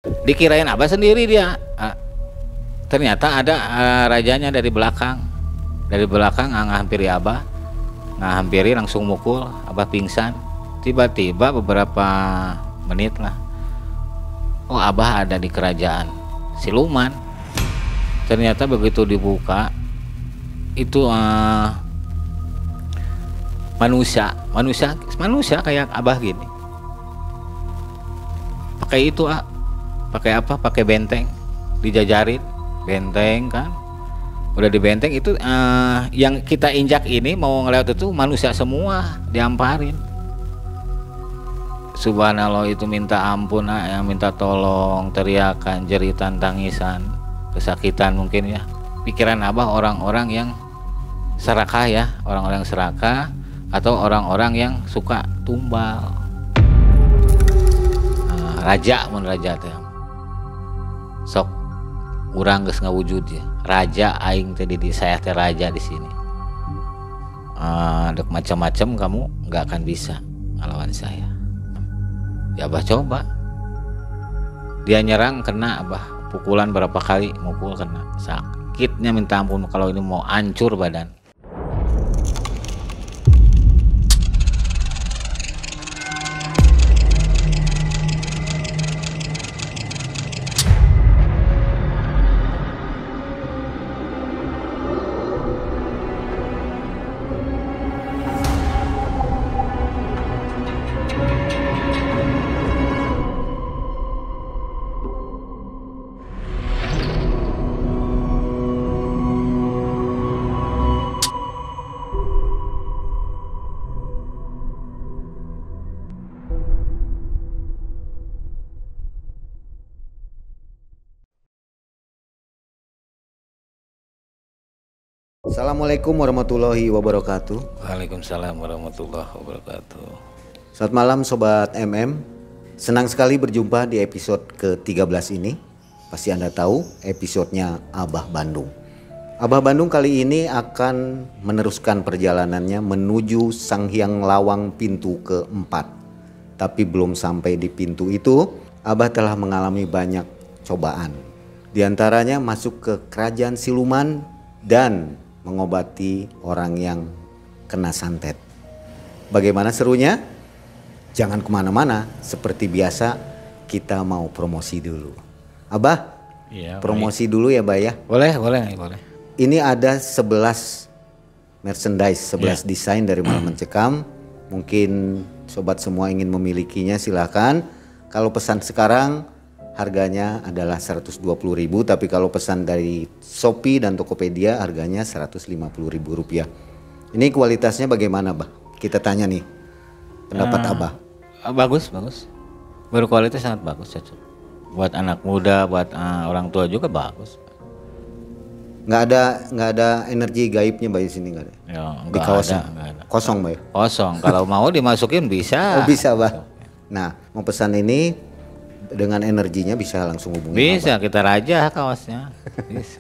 Dikirain Abah sendiri dia. Ternyata ada rajanya dari belakang. Dari belakang ngahampiri Abah. Ngahampiri langsung mukul, Abah pingsan. Tiba-tiba beberapa menit lah. Oh, Abah ada di kerajaan siluman. Ternyata begitu dibuka itu manusia kayak Abah gini. Pakai itu pakai apa? Pakai benteng, dijajarin benteng kan. Udah di benteng itu yang kita injak ini mau ngelewat itu manusia semua diamparin. Subhanallah, itu minta ampun, yang minta tolong, teriakan, jeritan, tangisan, kesakitan mungkin ya. Pikiran Abah orang-orang yang serakah ya, orang-orang serakah atau orang-orang yang suka tumbal. Raja mun raja teh. Sok urang geus ngawujud ya. Raja aing teh di saya teh raja di sini. Dek macam-macam kamu nggak akan bisa ngelawan saya. Ya Abah coba. Dia nyerang kena Abah pukulan berapa kali mukul kena. Sakitnya minta ampun, kalau ini mau hancur badan. Assalamualaikum warahmatullahi wabarakatuh. Waalaikumsalam warahmatullahi wabarakatuh. Selamat malam Sobat MM. Senang sekali berjumpa di episode ke-13 ini. Pasti Anda tahu episodenya Abah Bandung. Abah Bandung kali ini akan meneruskan perjalanannya menuju Sanghyang Lawang pintu keempat. Tapi belum sampai di pintu itu, Abah telah mengalami banyak cobaan. Di antaranya masuk ke kerajaan siluman dan mengobati orang yang kena santet. Bagaimana serunya? Jangan kemana-mana, seperti biasa kita mau promosi dulu. Abah, Iya, promosi dulu ya Bah ya. Boleh. Ini ada 11 merchandise, 11 desain dari Malam Mencekam. Mungkin sobat semua ingin memilikinya, silakan. Kalau pesan sekarang harganya adalah 120.000, tapi kalau pesan dari Shopee dan Tokopedia harganya 150.000 rupiah. Ini kualitasnya bagaimana Bah? Kita tanya nih pendapat Abah. Bagus. Berkualitas sangat bagus, cocok. Buat anak muda, buat orang tua juga bagus. Nggak ada energi gaibnya Bah di sini, nggak ada. Ya, Di kaosnya nggak ada. kosong Bah. Kosong. Kalau mau dimasukin bisa. Oh bisa Bah. Nah, mau pesan ini dengan energinya bisa langsung hubungi Bisa, Abah. kita raja kaosnya. Bisa.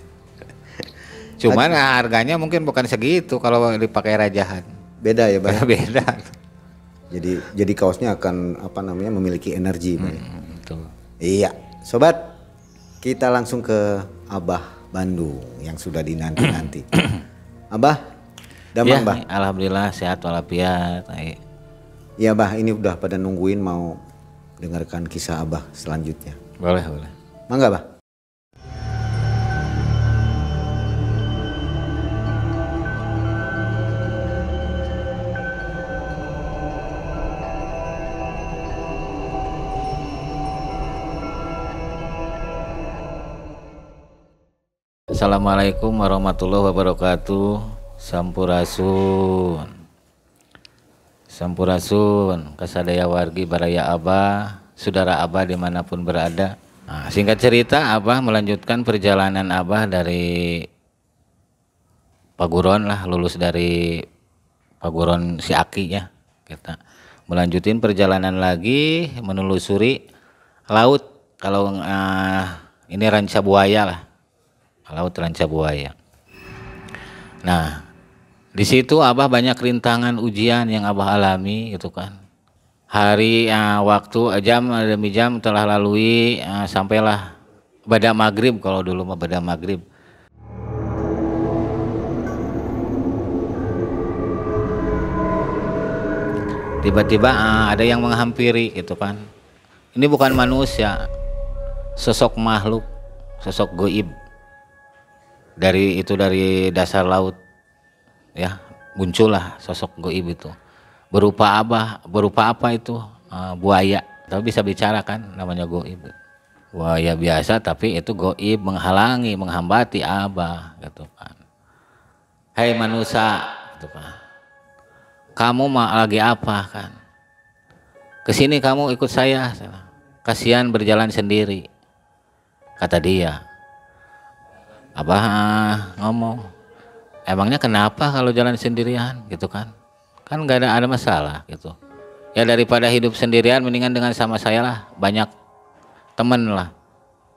Cuman harganya mungkin bukan segitu kalau dipakai rajahan. Beda ya Bah. Beda. Jadi kaosnya akan memiliki energi Bah. Betul. Iya, sobat, kita langsung ke Abah Bandung yang sudah dinanti-nanti. Abah, damang Ya, Bah. alhamdulillah sehat walafiat. Iya Bah, ini udah pada nungguin mau dengarkan kisah Abah selanjutnya. Boleh. Mangga Bah. Assalamualaikum warahmatullahi wabarakatuh. Sampurasun kasadaya wargi baraya Abah, saudara Abah dimanapun berada. Nah, singkat cerita, Abah melanjutkan perjalanan Abah dari Paguron lah, lulus dari Paguron si Aki ya. Kita melanjutin perjalanan lagi menelusuri laut. Kalau ini Ranca Buaya lah, laut Ranca Buaya. Nah, di situ Abah banyak rintangan ujian yang Abah alami gitu kan. Hari waktu jam demi jam telah lalui, sampailah bada maghrib. Kalau dulu mah bada maghrib. Tiba-tiba ada yang menghampiri gitu kan. Ini bukan manusia, sosok makhluk, sosok goib dari dasar laut ya, muncullah sosok goib itu berupa apa itu, buaya, tapi bisa bicara kan, namanya goib. Buaya biasa tapi itu goib, menghalangi, menghambati Abah gitu kan. Hei manusia gitu kan, kamu mah lagi apa kan, kesini kamu ikut saya, kasihan berjalan sendiri, kata dia. Abah ngomong, emangnya kenapa kalau jalan sendirian gitu kan, kan nggak ada masalah gitu ya, daripada hidup sendirian mendingan dengan sama saya lah, banyak teman lah,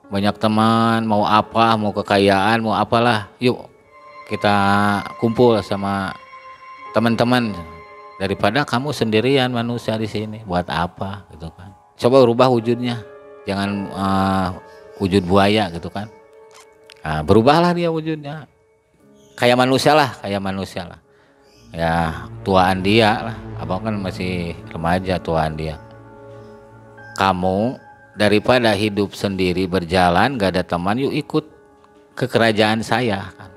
banyak teman, mau apa, mau kekayaan, mau apalah, yuk kita kumpul sama teman-teman, daripada kamu sendirian manusia di sini, buat apa gitu kan. Coba rubah wujudnya, jangan wujud buaya gitu kan. Nah, berubahlah dia wujudnya, kayak manusia lah ya, tuaan dia lah. Abang kan masih remaja, tuaan dia. Kamu daripada hidup sendiri berjalan gak ada teman, yuk ikut ke kerajaan saya kan,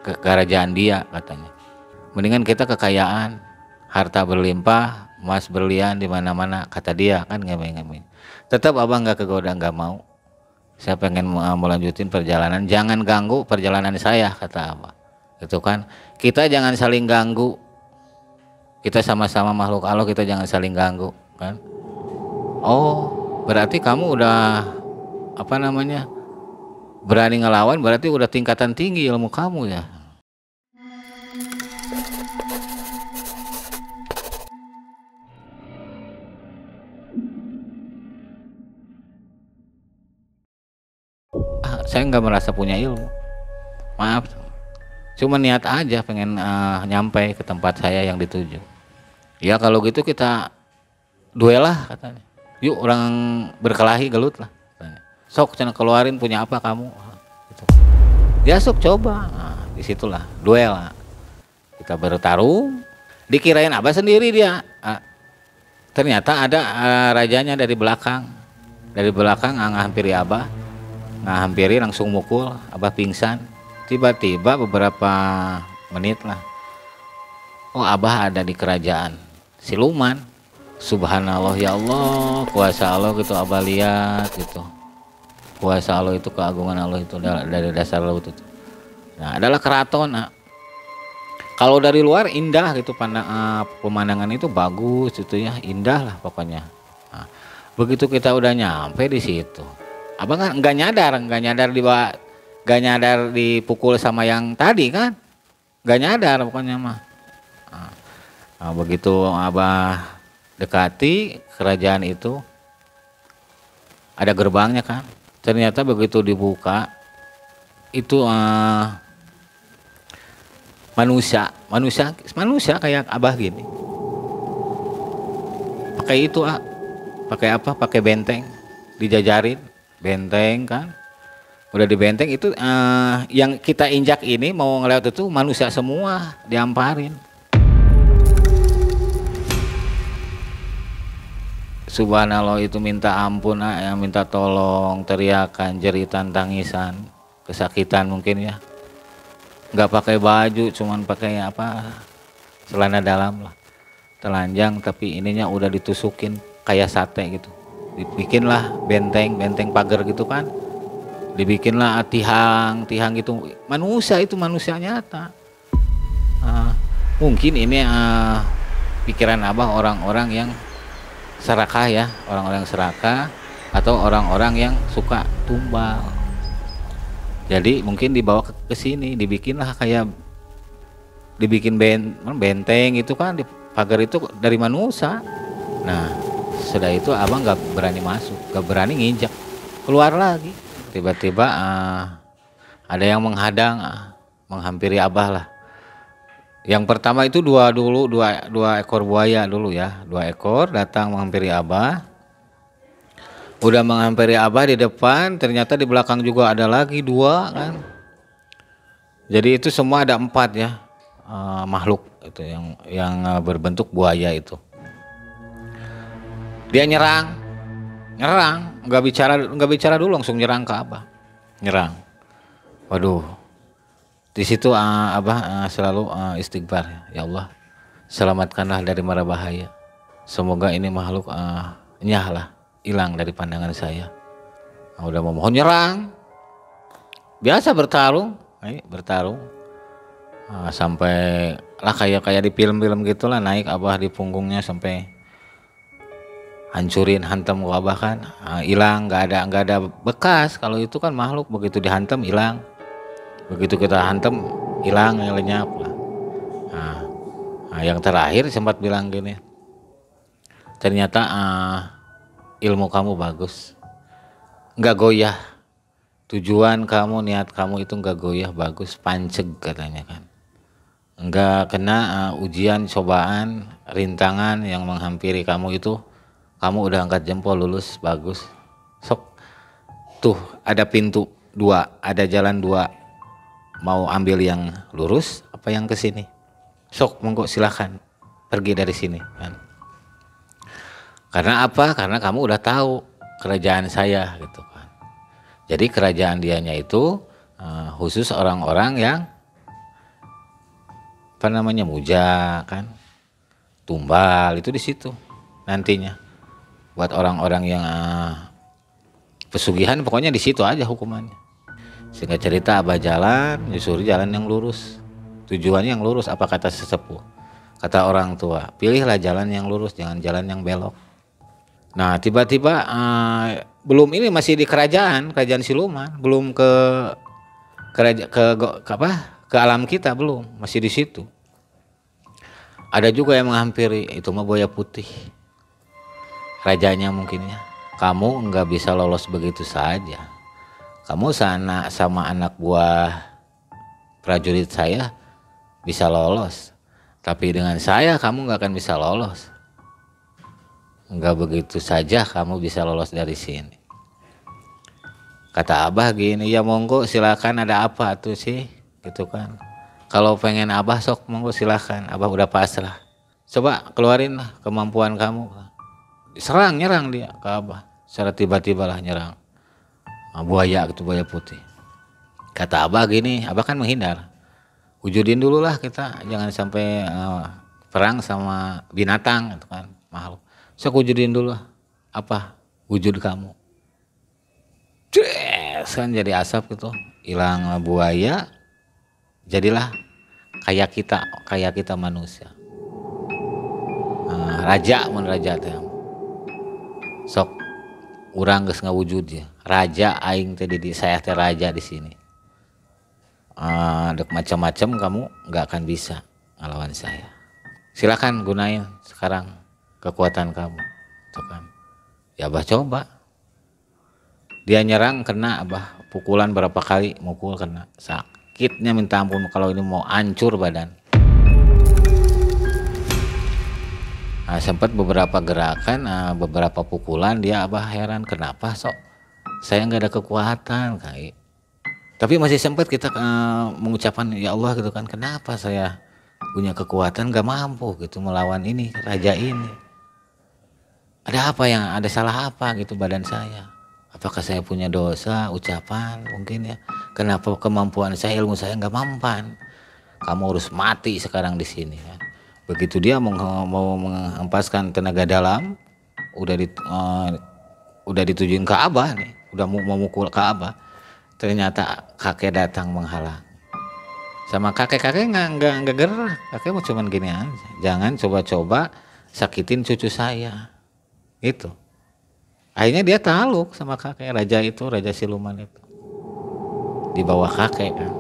ke kerajaan dia katanya. Mendingan kita kekayaan, harta berlimpah, emas berlian di mana-mana, kata dia kan, ngemeng-ngemeng. Tetap abang nggak kegoda, nggak mau. Saya pengen melanjutin perjalanan, jangan ganggu perjalanan saya, kata abah. Itu kan, kita jangan saling ganggu. Kita sama-sama makhluk Allah, kita jangan saling ganggu, kan? Oh, berarti kamu udah berani ngelawan, berarti udah tingkatan tinggi ilmu kamu ya. Saya nggak merasa punya ilmu, maaf, cuma niat aja pengen nyampe ke tempat saya yang dituju. Ya kalau gitu kita duel lah katanya, yuk orang berkelahi gelut lah katanya. Sok cina keluarin punya apa kamu gitu. Ya sok coba, nah, disitulah duel lah. Kita bertarung, dikirain Abah sendiri dia, ternyata ada rajanya dari belakang hampiri Abah, hampiri langsung mukul, Abah pingsan. Tiba-tiba beberapa menit lah, oh Abah ada di kerajaan siluman. Subhanallah, ya Allah, kuasa Allah gitu Abah lihat gitu, kuasa Allah itu, keagungan Allah itu dari dasar laut itu. Nah adalah keraton. Kalau dari luar indah gitu, pemandangan itu bagus gitu ya, indah lah pokoknya. Nah, begitu kita udah nyampe di situ, Abang kan nggak nyadar dipukul sama yang tadi kan, nggak nyadar pokoknya mah. Nah, begitu Abah dekati kerajaan itu, ada gerbangnya kan, ternyata begitu dibuka itu manusia kayak Abah gini, pakai itu pakai benteng, dijajarin benteng kan, udah di benteng itu yang kita injak ini mau ngelewat itu manusia semua diamparin. Subhanallah, itu minta ampun, yang minta tolong, teriakan, jeritan, tangisan, kesakitan mungkin ya. Nggak pakai baju, cuman pakai celana dalam lah, telanjang, tapi ininya udah ditusukin kayak sate gitu. Dibikinlah benteng pagar gitu kan, dibikinlah tiang gitu. Manusia nyata. Mungkin ini pikiran Abah orang-orang yang serakah ya, orang-orang serakah atau orang-orang yang suka tumbal. Jadi mungkin dibawa ke sini, dibikin benteng itu kan, di pagar itu dari manusia. Nah sudah itu Abang nggak berani masuk, nggak berani nginjak, keluar lagi. Tiba-tiba ada yang menghadang, menghampiri Abah lah. Yang pertama itu dua ekor buaya dulu ya, 2 ekor datang menghampiri Abah. Udah menghampiri Abah di depan, ternyata di belakang juga ada lagi 2 kan. Jadi itu semua ada 4 ya, makhluk itu yang berbentuk buaya itu. Dia nyerang, nggak bicara dulu, langsung nyerang ke Abah, nyerang. Waduh, di situ Abah selalu istighfar, ya Allah, selamatkanlah dari mara bahaya. Semoga ini makhluk nyahlah, hilang dari pandangan saya. Udah memohon nyerang, biasa bertarung, sampai lah kayak di film-film gitulah, naik Abah di punggungnya sampai hancurin, hantam ke Abah kan, hilang, nggak ada bekas. Kalau itu kan makhluk begitu dihantam hilang, begitu kita hantam hilang, lenyap lah. Nah, yang terakhir sempat bilang gini, ternyata ilmu kamu bagus, nggak goyah, tujuan kamu, niat kamu itu nggak goyah, bagus, panceg katanya kan, nggak kena ujian, cobaan, rintangan yang menghampiri kamu itu. Kamu udah angkat jempol, lulus, bagus. Sok, tuh ada pintu 2, ada jalan 2. Mau ambil yang lurus apa yang ke sini? Sok, monggo silakan pergi dari sini kan. Karena apa? Karena kamu udah tahu kerajaan saya gitu kan. Jadi kerajaan dianya itu khusus orang-orang yang muja kan, tumbal, itu di situ nantinya. Buat orang-orang yang pesugihan, pokoknya di situ aja hukumannya. Sehingga cerita Abah jalan, nyusuri jalan yang lurus. Tujuannya yang lurus, apa kata sesepuh, kata orang tua, pilihlah jalan yang lurus, jangan jalan yang belok. Nah tiba-tiba belum ini masih di kerajaan siluman, belum ke alam kita, belum, masih di situ. Ada juga yang menghampiri, itu mah buaya putih. Rajanya mungkin ya, kamu nggak bisa lolos begitu saja. Kamu sana sama anak buah prajurit saya bisa lolos, tapi dengan saya kamu nggak akan bisa lolos. Nggak begitu saja kamu bisa lolos dari sini. Kata Abah gini, ya monggo silakan, ada apa tuh sih gitu kan. Kalau pengen Abah sok monggo silakan, Abah udah pasrah. Coba keluarin lah kemampuan kamu. Nyerang dia ke Abah secara tiba-tiba lah, nyerang buaya gitu, buaya putih. Kata Abah gini, Abah kan menghindar, wujudin dulu lah kita, jangan sampai perang sama binatang gitu kan, makhluk. Sok wujudin dulu lah, apa wujud kamu, kan jadi asap gitu, hilang buaya, jadilah kayak kita manusia. Raja teh sok urang geus ngawujud ya, raja aing teh di saya teh raja di sini. Dek macam-macam kamu nggak akan bisa ngelawan saya. Silakan gunain sekarang kekuatan kamu, tuh kan. Ya Abah coba. Dia nyerang, kena Abah pukulan berapa kali, mukul kena, sakitnya minta ampun, kalau ini mau hancur badan. Sempat beberapa gerakan, beberapa pukulan dia Abah heran, kenapa sok saya nggak ada kekuatan kayak. Tapi masih sempat kita mengucapkan ya Allah gitu kan, kenapa saya punya kekuatan nggak mampu gitu melawan ini raja ini. Ada salah apa gitu badan saya? Apakah saya punya dosa ucapan mungkin ya? Kenapa kemampuan saya, ilmu saya nggak mampan? Kamu harus mati sekarang di sini ya. Begitu dia mau menghempaskan tenaga dalam, udah ditujuin ke Abah nih, udah mau memukul ke Abah, ternyata kakek datang menghalang. Sama kakek nggak gerak, kakek mau cuman gini aja, jangan coba-coba sakitin cucu saya, itu. Akhirnya dia takluk sama kakek, raja siluman itu, di bawah kakek kan.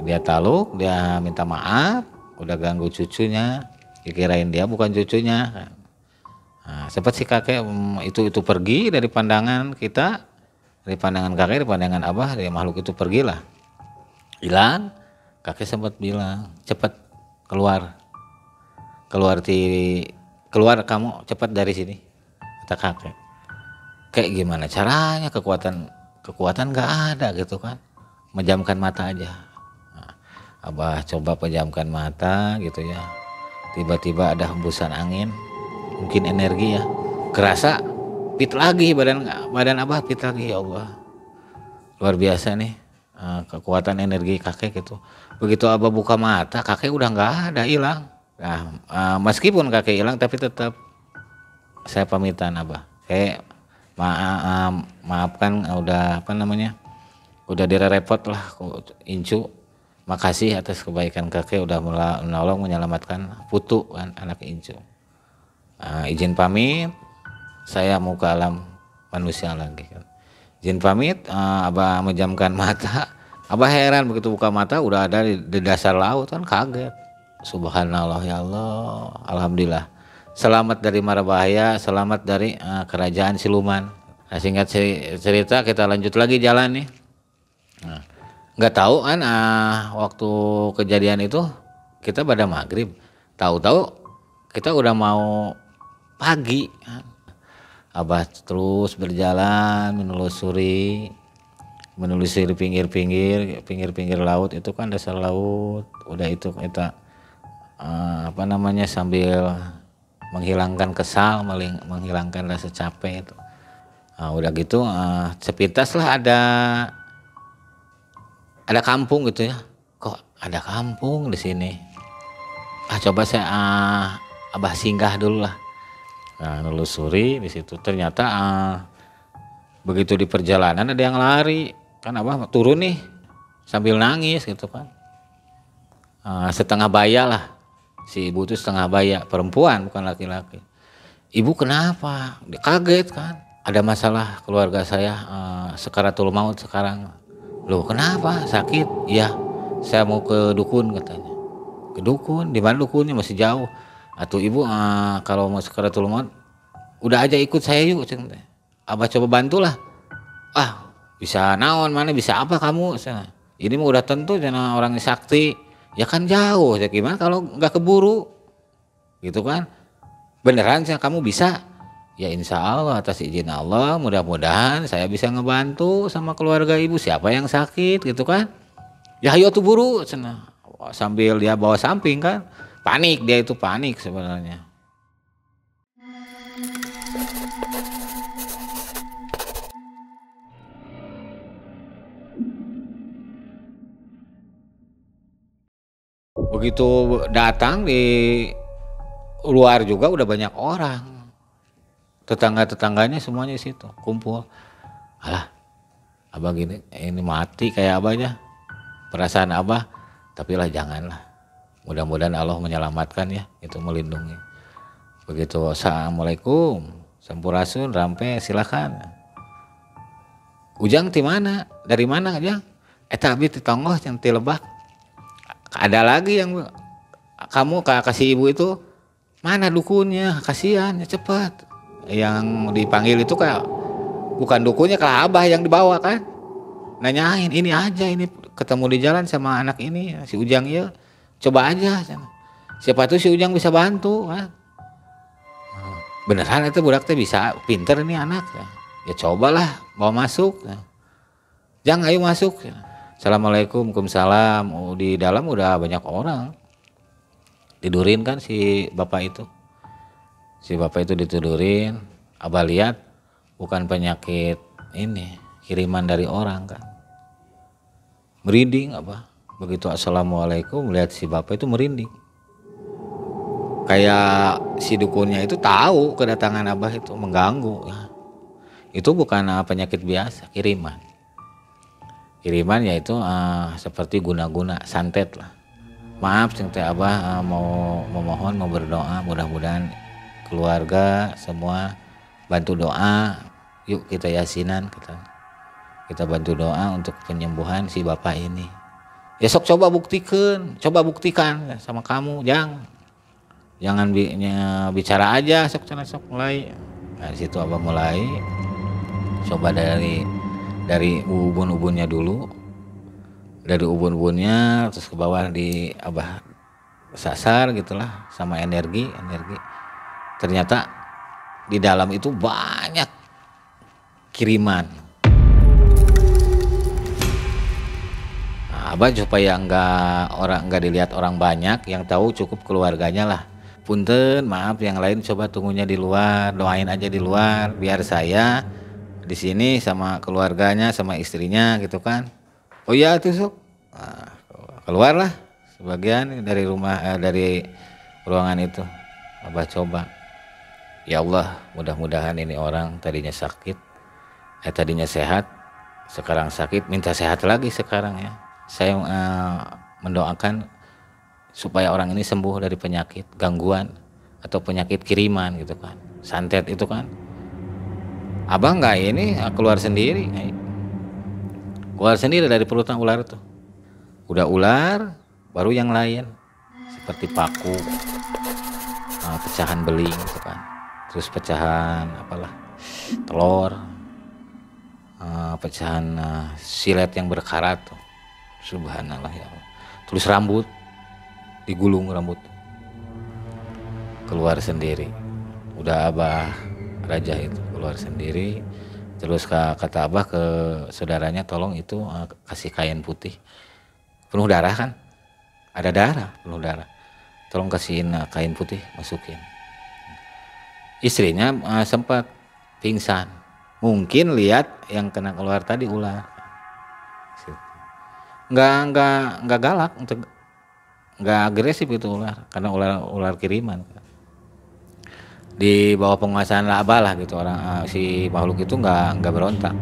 Dia takluk, dia minta maaf. Udah ganggu cucunya, dikirain dia bukan cucunya kan. Sempat si kakek itu pergi dari pandangan kita, dari pandangan kakek, dari pandangan Abah, dari makhluk itu pergilah, hilang. kakek sempat bilang cepat keluar kamu cepat dari sini, kata kakek. Kayak gimana caranya, kekuatan nggak ada gitu kan, menjamkan mata aja. Nah, Abah coba pejamkan mata gitu ya, tiba-tiba ada hembusan angin, mungkin energi ya, kerasa fit lagi badan Abah, fit lagi. Ya Allah, luar biasa nih kekuatan energi kakek gitu. Begitu Abah buka mata, kakek udah nggak ada, hilang. Nah, meskipun kakek hilang tapi tetap saya pamitan Abah, maafkan udah udah direpot lah Incu, makasih atas kebaikan kakek udah menolong menyelamatkan Putu kan, anak Incu. Izin pamit, saya mau ke alam manusia lagi kan. Izin pamit, Abah menjamkan mata. Abah heran begitu buka mata udah ada di dasar laut kan, kaget. Subhanallah, ya Allah, alhamdulillah. Selamat dari mara bahaya, selamat dari kerajaan siluman. Nah, singkat cerita kita lanjut lagi jalan nih. Nah, nggak tahu kan waktu kejadian itu kita pada maghrib, tahu-tahu kita udah mau pagi. Abah terus berjalan menelusuri pinggir-pinggir laut itu kan, dasar laut. Udah itu kita sambil menghilangkan kesal, menghilangkan rasa capek itu. Udah gitu sepintas lah ada kampung gitu ya. Kok ada kampung di sini? Coba saya Abah singgah dulu lah. Nah, nelusuri di situ ternyata begitu di perjalanan ada yang lari. Kan Abah turun nih sambil nangis gitu kan. Setengah baya lah. Si ibu itu setengah baya, perempuan bukan laki-laki. Ibu kenapa? Dia kaget kan. Ada masalah keluarga saya sekaratul maut sekarang. Loh kenapa? Sakit? Ya, saya mau ke dukun katanya. Ke dukun? Di mana dukunnya? Masih jauh. Atau ibu kalau mau sekaratul maut udah aja ikut saya yuk. Abah coba bantulah. Bisa naon mana, bisa apa kamu? Ini mah udah tentu jangan orang sakti. Ya kan jauh. Ya gimana kalau nggak keburu? Gitu kan? Beneran sih kamu bisa? Ya insya Allah atas izin Allah, mudah-mudahan saya bisa ngebantu sama keluarga ibu. Siapa yang sakit gitu kan? Ya ayo tuh buru. Sambil dia bawa samping kan. Panik, dia itu panik sebenarnya. Begitu datang di luar juga udah banyak orang. Tetangga-tetangganya semuanya di situ kumpul. Alah, Abah gini, ini mati kayak abahnya. Perasaan Abah, tapi lah janganlah. Mudah-mudahan Allah menyelamatkan ya, itu melindungi. Begitu, assalamualaikum, sampurasun, rampe, silakan. Ujang ti mana? Dari mana Ujang? Eta abdi ti Tonggoh yang ti Lebak. Ada lagi yang kamu kasih ibu itu, mana dukunnya? Kasihan, ya cepat. Yang dipanggil itu kayak bukan dukunnya, kalau Abah yang dibawa kan. Nanyain ini aja, ini ketemu di jalan sama anak ini si Ujang ya. Coba aja. Siapa tuh si Ujang bisa bantu kan. Beneran itu budak teh bisa, pinter ini anak ya. Ya cobalah bawa masuk. Jang ayo masuk. Assalamualaikum, waalaikumsalam. Di dalam udah banyak orang. Tidurin kan si bapak itu. Si bapak itu ditidurin. Abah lihat bukan penyakit ini, kiriman dari orang kan. Merinding Abah. Begitu assalamualaikum lihat si bapak itu merinding. Kayak si dukunnya itu tahu kedatangan Abah itu mengganggu ya. Itu bukan penyakit biasa, kiriman. Kiriman yaitu seperti guna-guna, santet lah. Maaf teh Abah mau memohon, mau berdoa, mudah-mudahan keluarga semua bantu doa. Yuk kita yasinan, kita bantu doa untuk penyembuhan si bapak ini. Ya sok coba buktikan sama kamu, jangan bicara aja, sok mulai. Nah, situ Abah mulai coba dari ubun-ubunnya dulu. dari ubun-ubunnya terus ke bawah di Abah sasar gitulah sama energi. Ternyata di dalam itu banyak kiriman. Nah, Abah supaya nggak dilihat orang banyak, yang tahu cukup keluarganya lah. Punten, maaf yang lain coba tunggunya di luar, doain aja di luar biar saya di sini sama keluarganya sama istrinya gitu kan. Oh iya tuh sok. Nah, keluarlah sebagian dari rumah dari ruangan itu. Abah coba. Ya Allah, mudah-mudahan ini orang tadinya sakit, tadinya sehat, sekarang sakit, minta sehat lagi sekarang ya. Saya mendoakan supaya orang ini sembuh dari penyakit gangguan atau penyakit kiriman gitu kan, santet itu kan. Abang nggak ini keluar sendiri dari perutnya ular itu. Udah ular, baru yang lain seperti paku, pecahan beling gitu kan, terus pecahan apalah telur, pecahan silet yang berkarat tuh. Subhanallah ya Allah. Terus rambut digulung, rambut keluar sendiri. Udah Abah raja itu keluar sendiri. Terus kata Abah ke saudaranya, tolong itu kasih kain putih penuh darah kan, ada darah, penuh darah, tolong kasihin kain putih, masukin. Istrinya sempat pingsan, mungkin lihat yang kena keluar tadi ular. Nggak galak, untuk nggak agresif itu ular, karena ular kiriman. Di bawah penguasaan Abah lah gitu, orang si makhluk itu nggak berontak.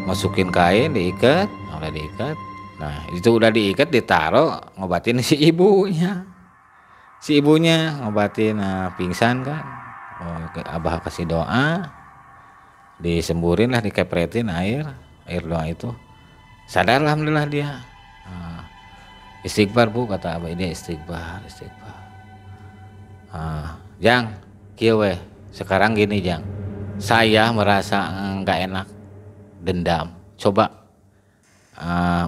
Masukin kain, diikat, udah diikat. Nah itu udah diikat, ditaruh, ngobatin si ibunya. Si ibunya ngobatin pingsan kan. Abah kasih doa, disemburin lah, dikepretin air doa itu. Sadar alhamdulillah dia. Istighfar bu, kata Abah, ini istighfar. Jang, kieu we, sekarang gini Jang, saya merasa nggak enak, dendam. Coba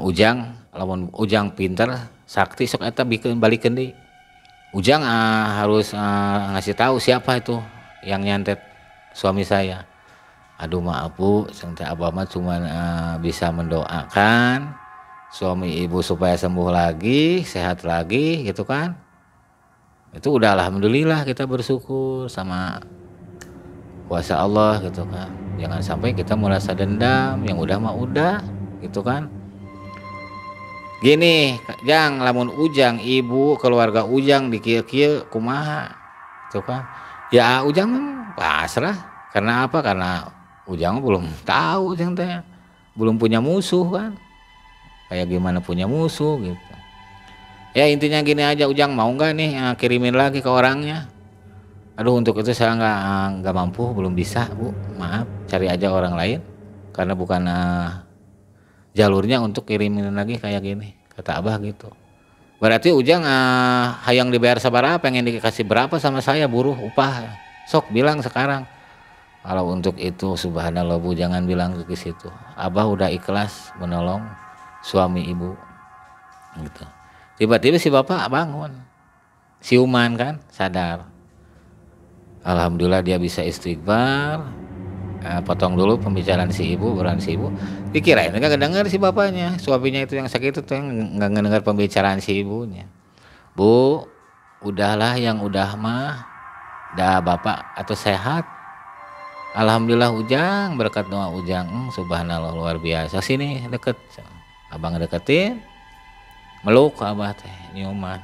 Ujang, lamun Ujang pinter, sakti sok eta bikin balikeun deui. Ujang harus ngasih tahu siapa itu yang nyantet suami saya. Aduh maaf bu, sampai Abah mah cuma bisa mendoakan suami ibu supaya sembuh lagi, sehat lagi gitu kan. Itu udah alhamdulillah, kita bersyukur sama kuasa Allah gitu kan. Jangan sampai kita merasa dendam, yang udah mah udah gitu kan. Gini Jang, lamun Ujang ibu keluarga Ujang dikieu-kieu kumaha gitu kan. Ya Ujang pasrah, karena apa? Karena Ujang belum tahu, Ujang teh belum punya musuh kan. Kayak gimana punya musuh gitu. Ya intinya gini aja, Ujang mau nggak nih kirimin lagi ke orangnya? Aduh untuk itu saya nggak mampu, belum bisa bu, maaf, cari aja orang lain karena bukan jalurnya untuk kirimin lagi kayak gini, kata Abah gitu. Berarti Ujang hayang dibayar sabaraha, pengen dikasih berapa sama saya, buruh upah, sok bilang sekarang. Kalau untuk itu subhanallah bu, jangan bilang ke situ. Abah udah ikhlas menolong suami ibu gitu. Tiba-tiba si bapak bangun, siuman kan, sadar. Alhamdulillah dia bisa istighfar. Potong dulu pembicaraan si ibu, obrolan si ibu. Dikirain nggak kedenger si bapaknya, suaminya itu yang sakit itu yang nggak ngedengar pembicaraan si ibunya. Bu, udahlah yang udah mah, dah bapak atau sehat. Alhamdulillah Ujang, berkat doa Ujang, subhanallah luar biasa. Sini deket, abang deketin, meluk Abah teh, nyiuman.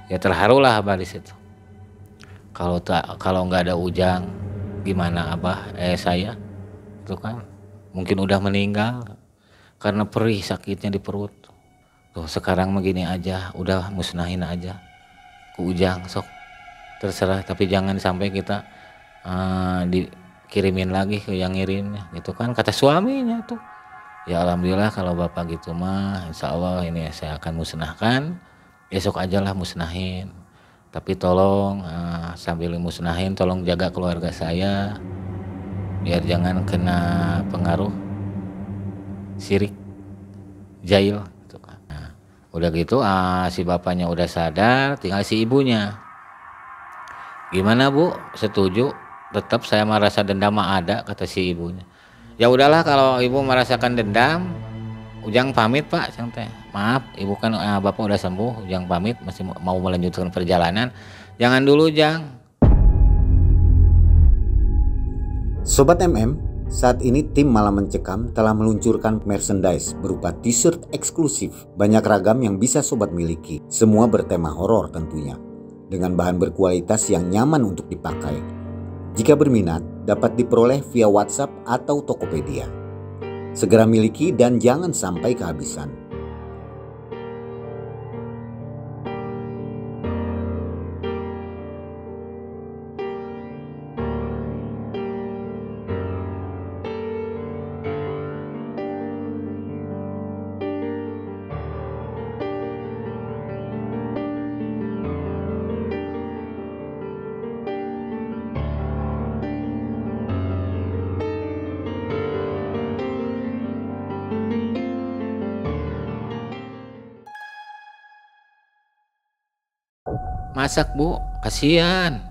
Ya terharulah Abah di situ. Kalau nggak ada Ujang, gimana Abah saya itu kan mungkin udah meninggal karena perih sakitnya di perut. Tuh sekarang begini aja, udah musnahin aja ke Ujang, sok terserah, tapi jangan sampai kita dikirimin lagi ke yang ngirimnya gitu kan, kata suaminya tuh. Ya alhamdulillah kalau bapak gitu mah insya Allah ini saya akan musnahkan, besok aja lah musnahin. Tapi tolong sambil musnahin tolong jaga keluarga saya biar jangan kena pengaruh syirik jail gitu kan. Nah, udah gitu si bapaknya udah sadar, tinggal si ibunya. Gimana Bu, setuju? Tetap saya merasa dendam ada, kata si ibunya. Ya udahlah kalau ibu merasakan dendam, Ujang pamit Pak, santai. Maaf, ibu kan bapak udah sembuh, Ujang pamit, masih mau melanjutkan perjalanan. Jangan dulu Jang. Sobat MM, saat ini tim Malam Mencekam telah meluncurkan merchandise berupa t-shirt eksklusif. Banyak ragam yang bisa sobat miliki, semua bertema horor tentunya, dengan bahan berkualitas yang nyaman untuk dipakai. Jika berminat, dapat diperoleh via WhatsApp atau Tokopedia. Segera miliki dan jangan sampai kehabisan. Masak Bu, kasihan.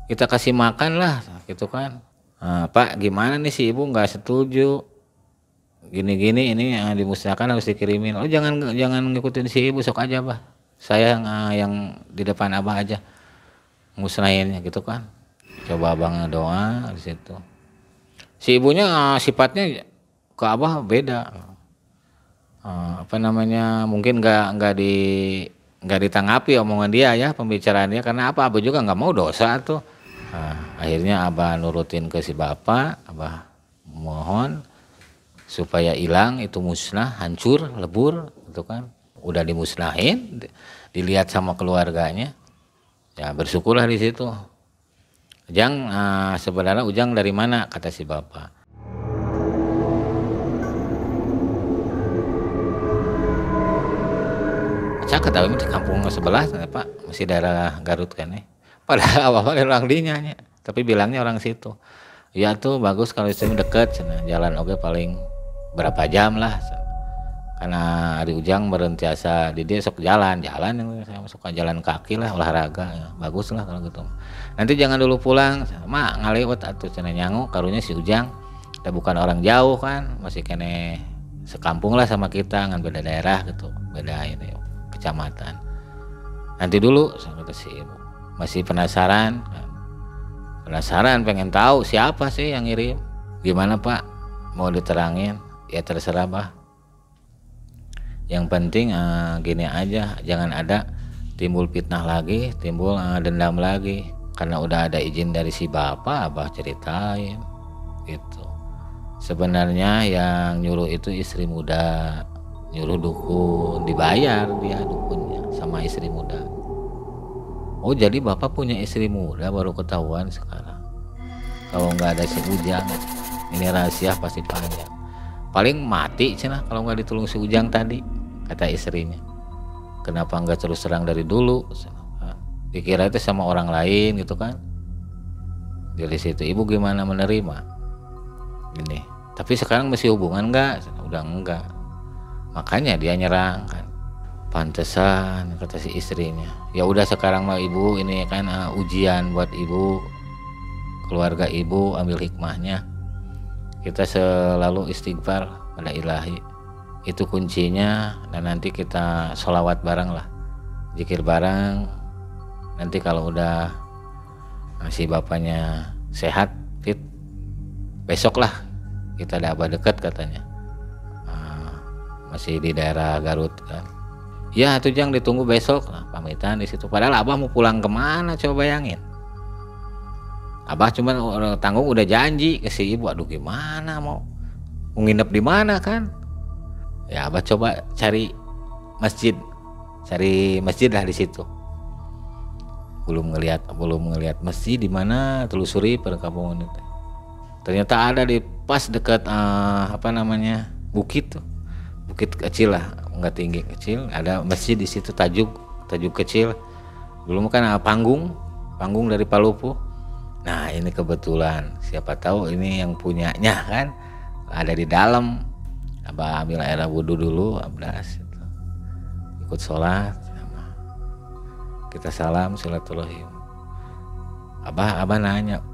Kita kasih makan lah, gitu kan. Pak, gimana nih si ibu nggak setuju? Gini-gini ini yang dimusnahkan harus dikirimin. Oh jangan ngikutin si ibu, sok aja Bah. Saya yang di depan Abah aja musnahinnya gitu kan. Coba Abang doa di situ. Si ibunya sifatnya ke Abah beda. Mungkin nggak ditanggapi omongan dia ya, pembicaraan dia, karena Abah juga nggak mau dosa tuh. Akhirnya Abah nurutin ke si bapak. Abah mohon supaya hilang itu, musnah, hancur, lebur gitu kan. Udah dimusnahin, dilihat sama keluarganya, ya bersyukurlah di situ. Ujang, sebenarnya Ujang dari mana, kata si bapak. Saya ketahui di kampung sebelah Pak, masih daerah Garut kan nih. Padahal awalnya orang dinyanya, tapi bilangnya orang situ. Ya tuh bagus kalau itu deket, jalan oke paling berapa jam lah. Karena Ari Ujang berentiasa di dia sok jalan yang saya suka jalan kaki lah, olahraga ya. Bagus lah kalau gitu. Nanti jangan dulu pulang, mak ngalewat atuh cenah nyangu karunya si Ujang. Kita bukan orang jauh kan, masih kene sekampung lah sama kita, ngan beda daerah gitu, beda ini kecamatan. Nanti dulu kata si ibu, masih penasaran pengen tahu siapa sih yang ngirim. Gimana Pak, mau diterangin? Ya terserah Bah, yang penting gini aja, jangan ada timbul fitnah lagi, timbul dendam lagi. Karena udah ada izin dari si bapak, Abah ceritain gitu. Sebenarnya yang nyuruh itu istri muda, nyuruh dukun, dibayar dia dukunnya sama istri muda. Oh jadi bapak punya istri muda, baru ketahuan sekarang. Kalau nggak ada si Ujang, ini rahasia pasti panjang. Paling mati cenah kalau nggak ditolong si Ujang tadi, kata istrinya. Kenapa nggak terus terang dari dulu? Dikira itu sama orang lain gitu kan. Dari situ ibu gimana menerima ini? Tapi sekarang masih hubungan nggak? Udah enggak. Makanya dia nyerang kan. Pantesan kata si istrinya. Ya udah sekarang mah ibu ini kan ujian buat ibu, keluarga ibu, ambil hikmahnya. Kita selalu istighfar pada ilahi, itu kuncinya. Dan nanti kita sholawat bareng lah, zikir bareng. Nanti kalau udah si bapaknya sehat fit, besok lah kita ada abah dekat katanya. Masih di daerah Garut kan. Ya tuh Jang, ditunggu besok. Pamitan di situ. Padahal Abah mau pulang kemana, coba bayangin. Abah cuman tanggung udah janji ke si ibu. Aduh gimana mau nginep di mana kan? Ya Abah coba cari masjid lah di situ. Belum ngelihat masjid di mana, telusuri perkampungan itu. Ternyata ada di pas dekat bukit tuh. Bukit kecil lah, nggak tinggi, kecil, ada masjid di situ, tajuk kecil. Belum kan panggung dari Palupu. Nah ini kebetulan, siapa tahu ini yang punyanya kan ada di dalam Abah ambil air wudhu dulu, abdas gitu. Ikut sholat, kita salam silaturahim. Abah nanya,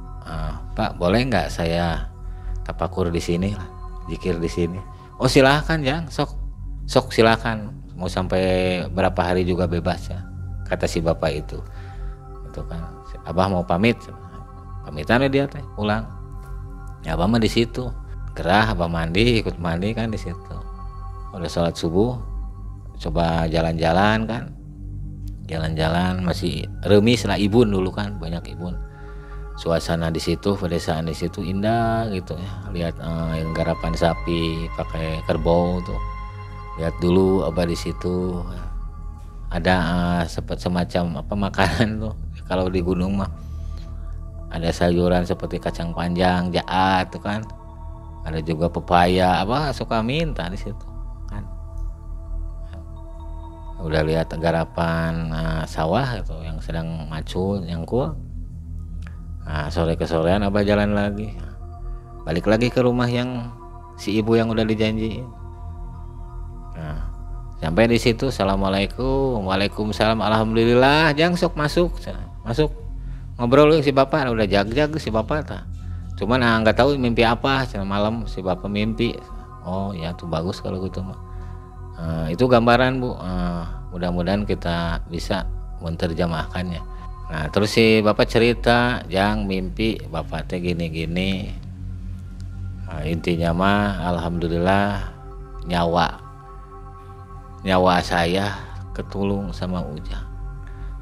Pak boleh nggak saya tapakur di sini lah, zikir di sini? Oh silahkan Jang, sok silakan, mau sampai berapa hari juga bebas ya, kata si bapak itu kan. Abah mau pamitan dia teh pulang. Ya Abah mah di situ, gerah Abah mandi, ikut mandi kan di situ. Udah sholat subuh, coba jalan-jalan kan. Jalan-jalan masih remis lah, ibun dulu kan, banyak ibun. Suasana di situ, pedesaan di situ indah gitu ya. Lihat yang garapan sapi pakai kerbau tuh. Lihat dulu Abah di situ. Ada semacam makanan tuh. Kalau di gunung mah ada sayuran seperti kacang panjang, jaat tuh kan. Ada juga pepaya, Abah suka minta di situ kan. Udah lihat garapan sawah itu yang sedang macul nyangkul. Sore ke sorean Abah jalan lagi, balik lagi ke rumah yang si ibu yang udah dijanjiin. Sampai di situ, assalamualaikum, waalaikumsalam, alhamdulillah, Jang sok masuk ngobrol si bapak. Udah jag si bapak ta. Cuman nggak tahu mimpi apa, malam si bapak mimpi. Oh ya tuh bagus kalau gitu mah. Itu gambaran Bu, mudah-mudahan kita bisa menerjemahkannya. Nah terus si bapak cerita, Jang mimpi bapak teh gini-gini. Intinya mah alhamdulillah nyawa saya ketulung sama Ujang.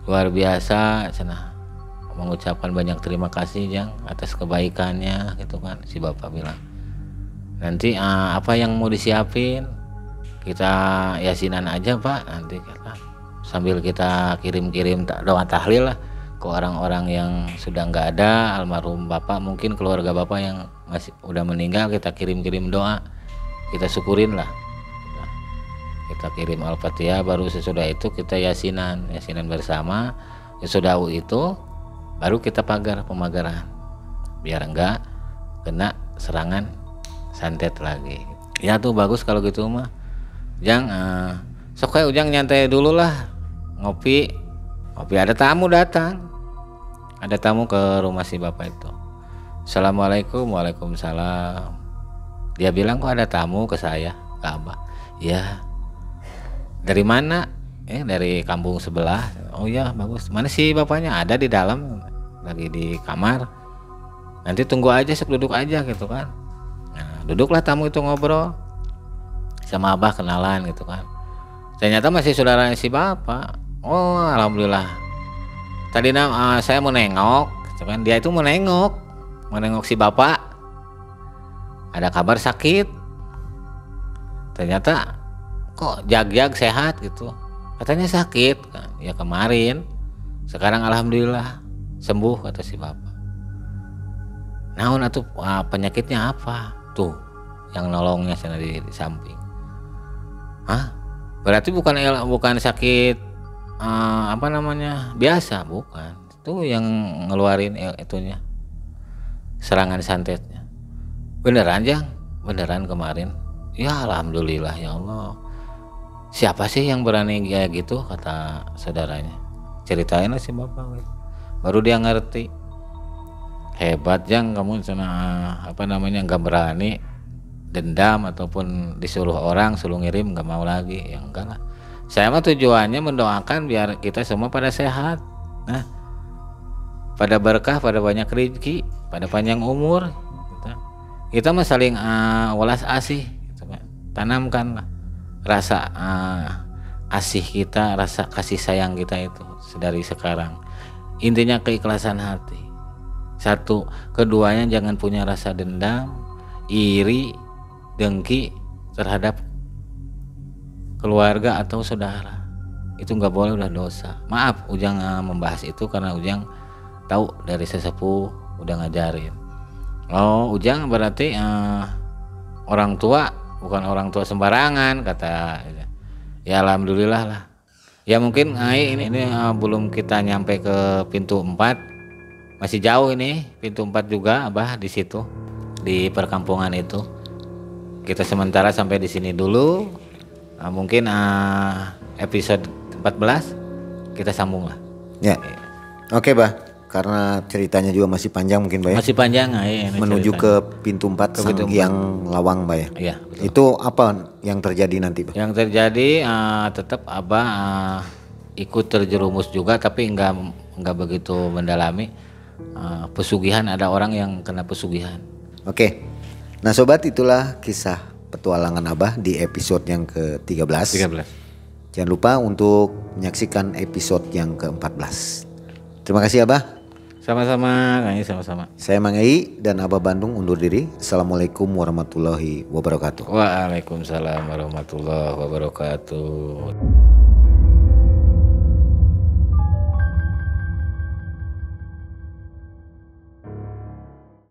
Luar biasa cenah, mengucapkan banyak terima kasih Jang atas kebaikannya gitu kan. Si bapak bilang nanti apa yang mau disiapin kita yasinan aja Pak, nanti kata, sambil kita kirim-kirim doa tahlil lah ke orang-orang yang sudah nggak ada, almarhum bapak, mungkin keluarga bapak yang masih udah meninggal, kita kirim-kirim doa, kita syukurin lah, kita kirim al-fatihah, baru sesudah itu kita yasinan bersama. Sesudah itu baru kita pemagaran biar enggak kena serangan santet lagi. Ya tuh bagus kalau gitu mah Jang. Sok kayak Ujang nyantai dulu lah, ngopi. Ada tamu datang, ada tamu ke rumah si bapak itu. Assalamualaikum, waalaikumsalam. Dia bilang kok ada tamu ke saya, ke Abah. Ya dari mana? Dari kampung sebelah. Oh ya bagus. Mana sih bapaknya? Ada di dalam, lagi di kamar. Nanti tunggu aja, duduk aja gitu kan. Nah, duduklah tamu itu ngobrol sama Abah, kenalan gitu kan. Ternyata masih saudaranya si bapak. Oh alhamdulillah. Tadi saya mau nengok gitu kan. Dia itu mau nengok si bapak. Ada kabar sakit. Ternyata kok jag sehat gitu. Katanya sakit kan. Ya kemarin. Sekarang alhamdulillah sembuh kata si bapak. Naon atuh penyakitnya apa? Tuh yang nolongnya sana di samping. Hah? Berarti bukan sakit biasa, bukan. Itu yang ngeluarin itunya, serangan santetnya. Beneran Jang? Beneran kemarin? Ya alhamdulillah ya Allah. Siapa sih yang berani kayak gitu, kata saudaranya. Ceritain lah si bapak. Baru dia ngerti. Hebat Jang, kamu nggak berani dendam ataupun disuruh orang suruh ngirim, nggak mau lagi. Ya enggak lah, saya mah tujuannya mendoakan biar kita semua pada sehat, pada berkah, pada banyak rezeki, pada panjang umur. Kita mah saling welas asih gitu kan. Tanamkan rasa asih kita, rasa kasih sayang kita itu dari sekarang. Intinya keikhlasan hati. Satu, keduanya jangan punya rasa dendam, iri, dengki terhadap keluarga atau saudara. Itu nggak boleh, udah dosa. Maaf Ujang membahas itu karena Ujang tahu dari sesepuh udah ngajarin. Oh Ujang berarti orang tua bukan orang tua sembarangan, kata. Ya alhamdulillah lah. Ya mungkin ini belum kita nyampe ke pintu 4. Masih jauh ini pintu 4 juga Abah, di situ di perkampungan itu. kita sementara sampai di sini dulu. Mungkin episode 14 kita sambung lah. Ya. Oke, Bah. Karena ceritanya juga masih panjang mungkin, Bah ya. Masih panjang ini Menuju ceritanya. ke pintu 4 Sanghyang Lawang, Bah ya. Iya, betul. Itu apa yang terjadi nanti, Bah? Yang terjadi tetap Abah ikut terjerumus juga, tapi enggak begitu mendalami. Pesugihan, ada orang yang kena pesugihan. Oke. Nah, sobat, itulah kisah petualangan Abah di episode yang ke-13. 13. Jangan lupa untuk menyaksikan episode yang ke-14. Terima kasih, Abah. Sama-sama, kayaknya sama-sama. Saya Mang Ei dan Abah Bandung undur diri. Assalamualaikum warahmatullahi wabarakatuh. Waalaikumsalam warahmatullahi wabarakatuh.